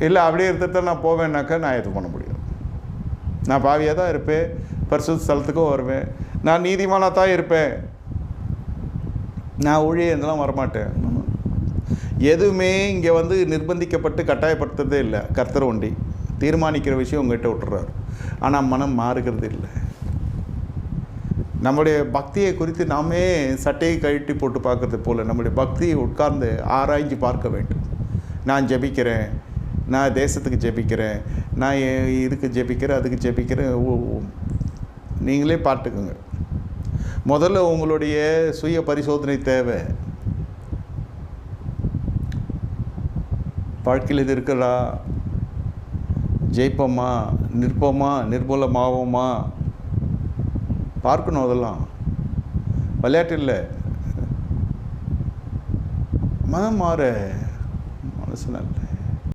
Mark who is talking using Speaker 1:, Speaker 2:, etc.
Speaker 1: இல்லை அப்படியே இருந்துட்டு நான் போவேன்னாக்கா நான் எதுவும் பண்ண முடியாது. நான் பாவியாக தான் இருப்பேன், பரிசுத்த ஸ்தலத்துக்கும் வருவேன், நான் நீதிமானாக தான் இருப்பேன், நான் ஊழிய இதெல்லாம் வரமாட்டேன். எதுவுமே இங்கே வந்து நிர்பந்திக்கப்பட்டு கட்டாயப்படுத்துறதே இல்லை. கர்த்தர் ஒண்டி தீர்மானிக்கிற விஷயம் உங்கள்கிட்ட விட்டுறாரு. ஆனால் மனம் மாறுகிறது இல்லை. நம்முடைய பக்தியை குறித்து நாமே சட்டையை கழட்டி போட்டு பார்க்கறது போல் நம்முடைய பக்தியை உட்கார்ந்து ஆராய்ஞ்சு பார்க்க வேண்டும். நான் ஜெபிக்கிறேன், நான் தேசத்துக்கு ஜெபிக்கிறேன், நான் இதுக்கு ஜெபிக்கிறேன், அதுக்கு ஜெபிக்கிறேன். நீங்களே பார்த்துக்குங்க. முதல்ல உங்களுடைய சுய பரிசோதனை தேவை. வாழ்க்கையில் இது இருக்கிறா, ஜெயிப்போமா, நிற்போமா, நிர்மூலமாவோமா பார்க்கணும். அதெல்லாம் விளையாட்டு இல்லை. மனம் மாற மனசு நல்ல